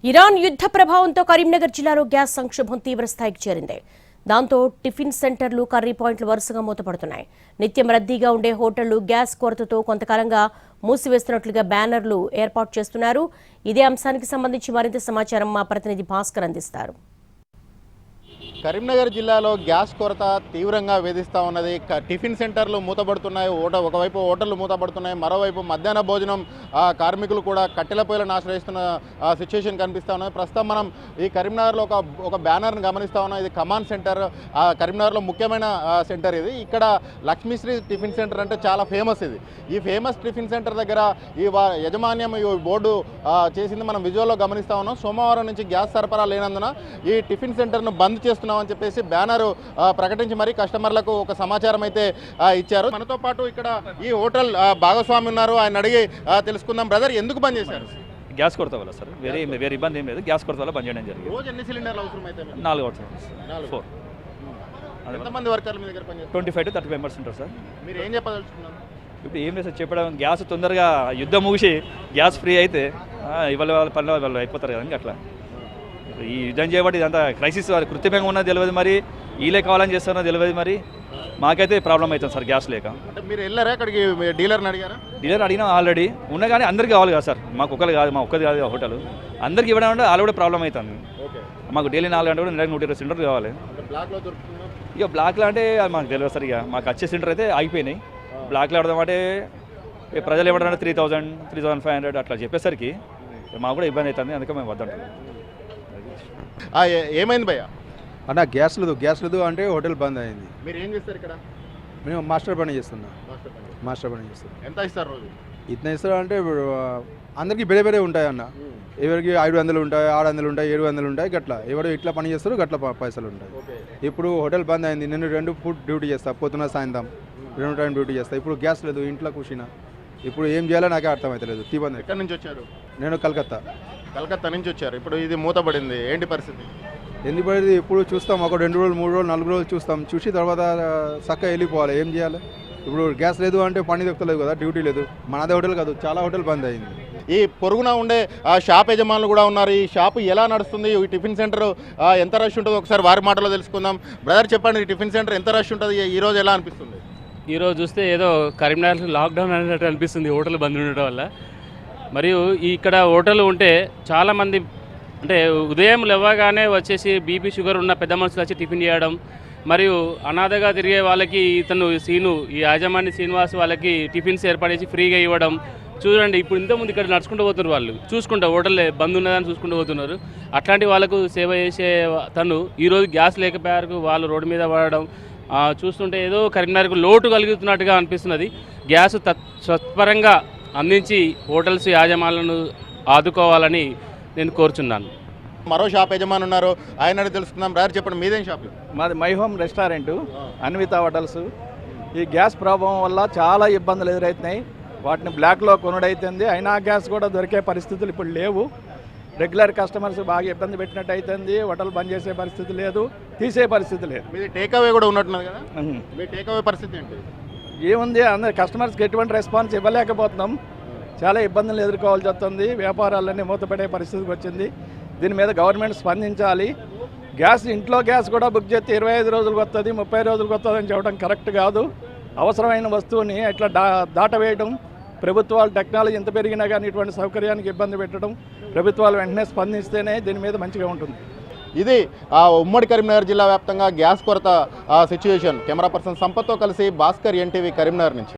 Iran యుద్ధ ప్రభావంతో కరీంనగర్ జిల్లాలో గ్యాస్ సంక్షోభం తీవ్ర స్థాయికి చేరింది. దాంతో టిఫిన్ సెంటర్లు, కర్రీ పాయింట్లు వరుసగా మూతపడుతున్నాయి. నిత్యం రద్దీగా ఉండే హోటళ్లు గ్యాస్ కొరతతో కొంతకాలంగా మూసివేస్తున్నట్లుగా బ్యానర్లు ఏర్పాటు చేస్తున్నారు. ఇదే అంశానికి సంబంధించి మరింత సమాచారం మా ప్రతినిధి భాస్కర్ అందిస్తారు. కరీంనగర్ జిల్లాలో గ్యాస్ కొరత తీవ్రంగా వేధిస్తూ ఉన్నది. టిఫిన్ సెంటర్లు మూతపడుతున్నాయి. ఒకవైపు హోటళ్లు మూతపడుతున్నాయి, మరోవైపు మధ్యాహ్న భోజనం కార్మికులు కూడా కట్టెల పొయ్యిలను ఆశ్రయిస్తున్న సిచ్యువేషన్ కనిపిస్తూ ఉన్నది. ప్రస్తుతం మనం ఈ కరీంనగర్లో ఒక బ్యానర్ని గమనిస్తూ ఉన్నాం. ఇది కమాండ్ సెంటర్, కరీంనగర్లో ముఖ్యమైన సెంటర్ ఇది. ఇక్కడ లక్ష్మీశ్రీ టిఫిన్ సెంటర్ అంటే చాలా ఫేమస్. ఈ ఫేమస్ టిఫిన్ సెంటర్ దగ్గర ఈ యజమాన్యం ఈ బోర్డు చేసింది మనం విజువల్లో గమనిస్తూ ఉన్నాం. సోమవారం నుంచి గ్యాస్ సరఫరా లేనందున ఈ టిఫిన్ సెంటర్ను బంద్ చేస్తున్నామని చెప్పేసి బ్యానర్ ప్రకటించి మరి కస్టమర్లకు ఒక సమాచారం అయితే ఇచ్చారు. మనతో పాటు ఇక్కడ ఈ హోటల్ భాగస్వామి ఉన్నారు, ఆయన అడిగి తెలుసుకుందాం. బ్రదర్, ఎందుకు బంద్ చేశారు? గ్యాస్ కొరత వల్ల సార్. వేరే ఇబ్బంది ఏం లేదు. గ్యాస్ కొరత వల్ల బంద్ చేయడం జరిగింది. రోజు ఎన్ని సిలిండర్లు అవసరం అయితే? 4 అవసరం. 4. ఎంతమంది వర్కర్లు మీ దగ్గర పనిచేస్తారు? 25 to 30 మెంబర్స్ ఉంటారు సార్. మీరు ఏం చెప్పదలుచుకున్నారు? ఇప్పుడు ఏం లేదు సార్ చెప్పడం, గ్యాస్ తొందరగా యుద్ధం ముగిసి గ్యాస్ ఫ్రీ అయితే ఇవాళ వాళ్ళ పనులు వాళ్ళు అయిపోతారు కదండి. అట్లా ఈ యుద్ధం చేయబట్టి ఇదంతా క్రైసిస్ కృత్రిమంగా ఉన్నది తెలియదు, మరి వీళ్ళే కావాలని చేస్తారో తెలియదు. మరి మాకైతే ప్రాబ్లం అవుతుంది సార్ గ్యాస్ లేక. అంటే మీరు వెళ్ళారా అక్కడికి? డీలర్ని అడిగారా? డీలర్ అడిగినా ఆల్రెడీ ఉన్నా, కానీ అందరికీ కావాలి కదా సార్. మాకు ఒకరు కాదు, మా ఒక్కది కాదు హోటల్, అందరికీ ఇవ్వడం అంటే ఆల్రెడీ ప్రాబ్లం అవుతుంది. మాకు డైలీ 4 గంటలు కూడా 120 సిలిండర్ కావాలి. ఇక బ్లాక్లో అంటే మాకు తెలియదు సార్. ఇక మాకు వచ్చే సిలిండర్ అయితే అయిపోయినాయి. బ్లాక్లో ఆడదామంటే ప్రజలు ఏమంటారంటే 3000, 3500 అట్లా చెప్పేసరికి మాకు కూడా ఇబ్బంది అవుతుంది. అందుకే మేము వద్దంటాం. ఏమైంది భయ్య? అన్న గ్యాస్ లేదు అంటే హోటల్ బంద్ అయింది. మీరు ఏం చేస్తారు ఇక్కడ? మేము మాస్టర్ పని చేస్తున్నాం. ఎంత ఇస్తారు రోజు? ఇతన ఇస్తారు అంటే ఇప్పుడు అందరికీ వేరే ఉంటాయి అన్న. ఎవరికి 500 ఉంటాయి, 600 ఉంటాయి, 700 ఉంటాయి. గట్లా ఎవరు ఇట్లా పని చేస్తారు గట్లా పైసలు ఉంటాయి. ఇప్పుడు హోటల్ బంద్ అయింది. నేను 2 ఫుడ్ డ్యూటీ చేస్తా, పొద్దున సాయంత్రం 2 టైం డ్యూటీ చేస్తా. ఇప్పుడు గ్యాస్ లేదు, ఇంట్లో కూర్చున్నా. ఇప్పుడు ఏం చేయాలో నాకే అర్థమవుతలేదు. తీబంది. ఎక్కడి నుంచి వచ్చారు? నేను కలకత్తా నుంచి వచ్చారు. ఇప్పుడు ఇది మూతపడింది, ఏంటి పరిస్థితి? ఎందుకు పడింది? ఇప్పుడు చూస్తాం, ఒక 2 రోజులు 3 రోజులు 4 రోజులు చూస్తాం. చూసి తర్వాత చక్కగా వెళ్ళిపోవాలి. ఏం చేయాలి? ఇప్పుడు గ్యాస్ లేదు అంటే పని దొక్కలేదు కదా, డ్యూటీ లేదు. మనదే హోటల్ కాదు, చాలా హోటల్ బంద్ అయింది. ఈ పొరుగున ఉండే షాప్ యజమానులు కూడా ఉన్నారు. ఈ షాపు ఎలా నడుస్తుంది? ఈ టిఫిన్ సెంటర్ ఎంత రష్ ఉంటుందో ఒకసారి వారి మాటలో తెలుసుకుందాం. బ్రదర్ చెప్పండి, ఈ టిఫిన్ సెంటర్ ఎంత రష్ ఉంటుంది? ఈరోజు ఎలా అనిపిస్తుంది? ఈరోజు చూస్తే ఏదో కరీంనగర్ లాక్డౌన్ అనేటట్టు అనిపిస్తుంది హోటల్ బంద్ ఉండడం వల్ల. మరియు ఇక్కడ హోటల్ ఉంటే చాలామంది అంటే ఉదయం లేవగానే వచ్చేసి బీపీ షుగర్ ఉన్న పెద్ద మనుషులు వచ్చి టిఫిన్ చేయడం, మరియు అనాథగా తిరిగే వాళ్ళకి ఈ యాజమాన్య శ్రీనివాస్ వాళ్ళకి టిఫిన్స్ ఏర్పడేసి ఫ్రీగా ఇవ్వడం. చూడండి, ఇప్పుడు ఇంతకుముందు ఇక్కడ నడుచుకుంటూ పోతున్నారు, వాళ్ళు చూసుకుంటా హోటల్ బంద్ ఉన్నదని చూసుకుంటూ పోతున్నారు. అట్లాంటి వాళ్ళకు సేవ చేసే తను ఈరోజు గ్యాస్ లేకపోయారు, వాళ్ళు రోడ్డు మీద పడడం చూస్తుంటే ఏదో కరీంనగర్కు లోటు కలుగుతున్నట్టుగా అనిపిస్తున్నది. గ్యాస్ తత్పరంగా అందించి హోటల్స్ యాజమాన్యాలను ఆదుకోవాలని నేను కోరుచున్నాను. మరో షాప్ యజమాని ఉన్నారు, ఆయన తెలుసుకుందాం. బ్రదర్ చెప్పండి, మీదేం షాప్? మాది my home restaurant, Anvita hotels. ఈ గ్యాస్ ప్రభావం వల్ల చాలా ఇబ్బందులు ఎదురవుతున్నాయి. వాటిని బ్లాక్లో కొనుడైతుంది. అయినా గ్యాస్ కూడా దొరికే పరిస్థితులు ఇప్పుడు లేవు. రెగ్యులర్ కస్టమర్స్ బాగా ఇబ్బంది పెట్టినట్టు అవుతుంది. హోటల్ బంద్ చేసే పరిస్థితి లేదు, తీసే పరిస్థితి లేదు. మీది టేక్అవే కూడా ఉన్నట్టున్నది కదా, మీ టేక్అవే పరిస్థితి ఏంటి? ఏముంది, అందరు కస్టమర్స్కి ఎటువంటి రెస్పాన్స్ ఇవ్వలేకపోతున్నాం. చాలా ఇబ్బందులు ఎదుర్కోవాల్సి వస్తుంది. వ్యాపారాలన్నీ మూతపడే పరిస్థితికి వచ్చింది. దీని మీద గవర్నమెంట్ స్పందించాలి. ఇంట్లో గ్యాస్ కూడా బుక్ చేస్తే 25 రోజులకు వస్తుంది, 30 రోజులకు వస్తుంది అని చెప్పడం కరెక్ట్ కాదు. అవసరమైన వస్తువుని ఇట్లా దాటవేయడం, ప్రభుత్వాలు టెక్నాలజీ ఎంత పెరిగినా కానీ ఇటువంటి సౌకర్యానికి ఇబ్బంది పెట్టడం, ప్రభుత్వాలు వెంటనే స్పందిస్తేనే దీని మీద మంచిగా ఉంటుంది. ఇది ఉమ్మడి కరీంనగర్ జిల్లా వ్యాప్తంగా గ్యాస్ కొరత సిచ్యువేషన్. కెమెరా పర్సన్ సంపత్తో కలిసి భాస్కర్, NTV, కరీంనగర్ నుంచి.